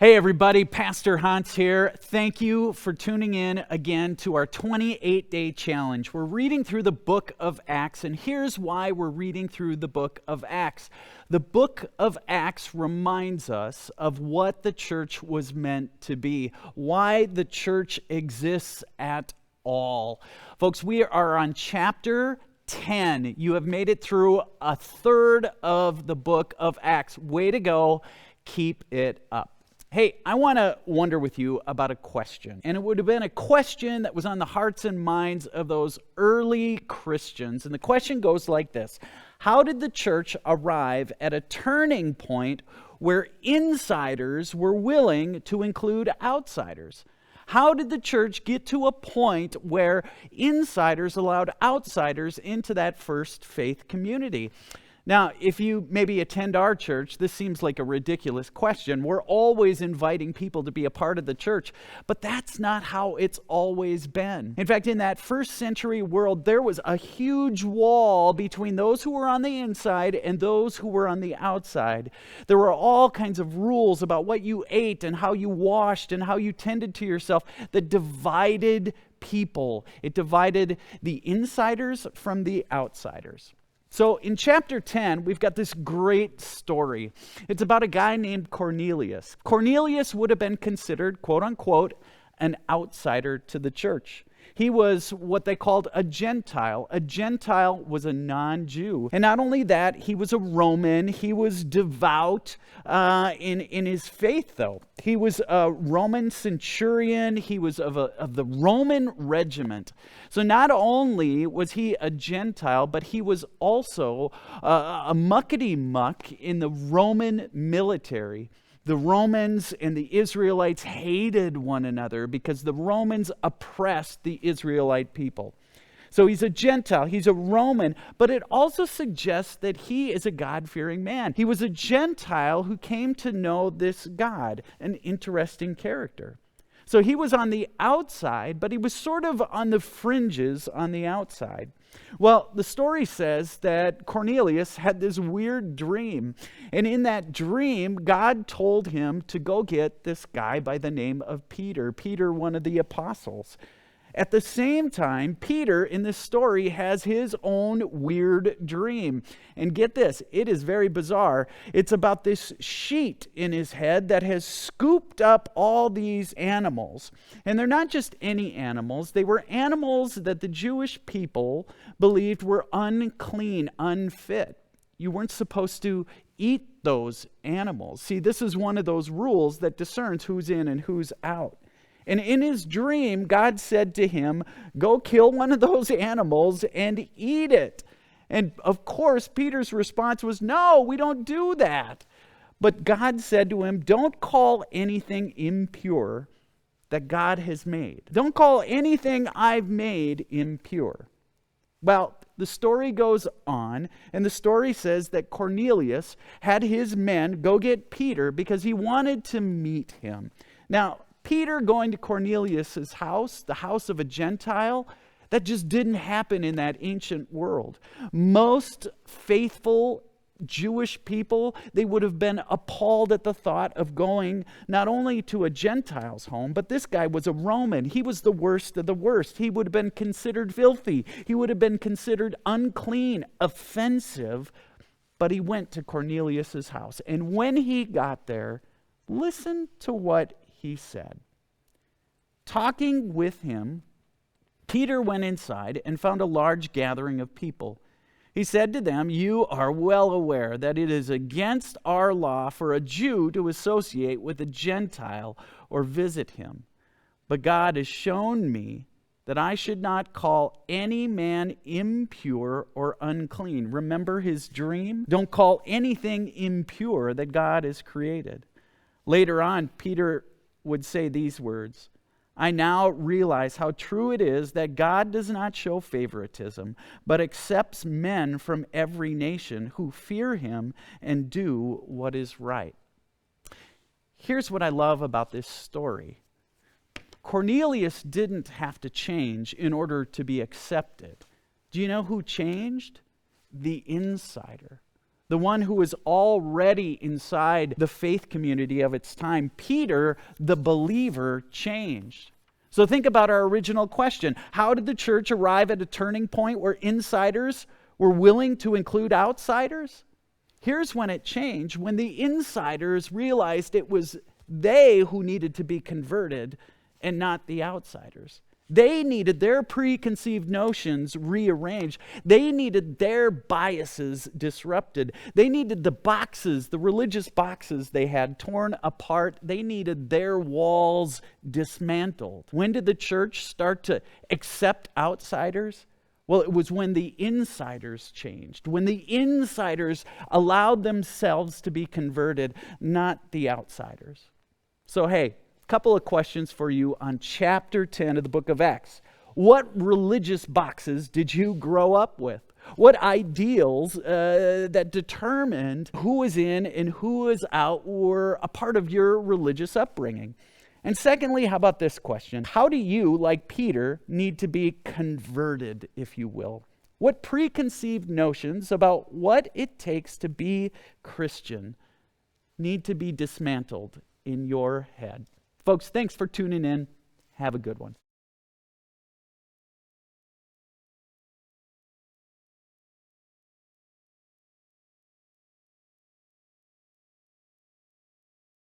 Hey everybody, Pastor Hans here. Thank you for tuning in again to our 28-day challenge. We're reading through the book of Acts, and here's why we're reading through the book of Acts. The book of Acts reminds us of what the church was meant to be, why the church exists at all. Folks, we are on chapter 10. You have made it through a third of the book of Acts. Way to go. Keep it up. Hey, I want to wonder with you about a question. And it would have been a question that was on the hearts and minds of those early Christians. And the question goes like this: how did the church arrive at a turning point where insiders were willing to include outsiders? How did the church get to a point where insiders allowed outsiders into that first faith community? Now, if you maybe attend our church, this seems like a ridiculous question. We're always inviting people to be a part of the church, but that's not how it's always been. In fact, in that first century world, there was a huge wall between those who were on the inside and those who were on the outside. There were all kinds of rules about what you ate and how you washed and how you tended to yourself that divided people. It divided the insiders from the outsiders. So in chapter 10, we've got this great story. It's about a guy named Cornelius. Cornelius would have been considered, quote unquote, an outsider to the church. He was what they called a Gentile. A Gentile was a non-Jew. And not only that, he was a Roman. He was devout in his faith, though. He was a Roman centurion. He was of the Roman regiment. So not only was he a Gentile, but he was also a muckety-muck in the Roman military. The Romans and the Israelites hated one another because the Romans oppressed the Israelite people. So he's a Gentile, he's a Roman, but it also suggests that he is a God-fearing man. He was a Gentile who came to know this God, an interesting character. So he was on the outside, but he was sort of on the fringes on the outside. Well, the story says that Cornelius had this weird dream. And in that dream, God told him to go get this guy by the name of Peter. Peter, one of the apostles. At the same time, Peter in this story has his own weird dream. And get this, it is very bizarre. It's about this sheet in his head that has scooped up all these animals. And they're not just any animals. They were animals that the Jewish people believed were unclean, unfit. You weren't supposed to eat those animals. See, this is one of those rules that discerns who's in and who's out. And in his dream, God said to him, go kill one of those animals and eat it. And of course, Peter's response was, no, we don't do that. But God said to him, don't call anything impure that God has made. Don't call anything I've made impure. Well, the story goes on, and the story says that Cornelius had his men go get Peter because he wanted to meet him. Now, Peter going to Cornelius' house, the house of a Gentile, that just didn't happen in that ancient world. Most faithful Jewish people, they would have been appalled at the thought of going not only to a Gentile's home, but this guy was a Roman. He was the worst of the worst. He would have been considered filthy. He would have been considered unclean, offensive, but he went to Cornelius' house. And when he got there, listen to what he said. Talking with him, Peter went inside and found a large gathering of people. He said to them, you are well aware that it is against our law for a Jew to associate with a Gentile or visit him. But God has shown me that I should not call any man impure or unclean. Remember his dream? Don't call anything impure that God has created. Later on, Peter would say these words, I now realize how true it is that God does not show favoritism, but accepts men from every nation who fear him and do what is right. Here's what I love about this story. Cornelius didn't have to change in order to be accepted. Do you know who changed? The insider. the one who was already inside the faith community of its time. Peter, the believer, changed. So think about our original question. How did the church arrive at a turning point where insiders were willing to include outsiders? Here's when it changed, when the insiders realized it was they who needed to be converted and not the outsiders. They needed their preconceived notions rearranged. They needed their biases disrupted. They needed the religious boxes they had torn apart. They needed their walls dismantled. When did the church start to accept outsiders? Well, it was when the insiders changed, when the insiders allowed themselves to be converted, not the outsiders. So, hey, couple of questions for you on chapter 10 of the book of Acts. What religious boxes did you grow up with? What ideals that determined who was in and who was out were a part of your religious upbringing? And secondly, how about this question? How do you, like Peter, need to be converted, if you will? What preconceived notions about what it takes to be Christian need to be dismantled in your head? Folks, thanks for tuning in. Have a good one.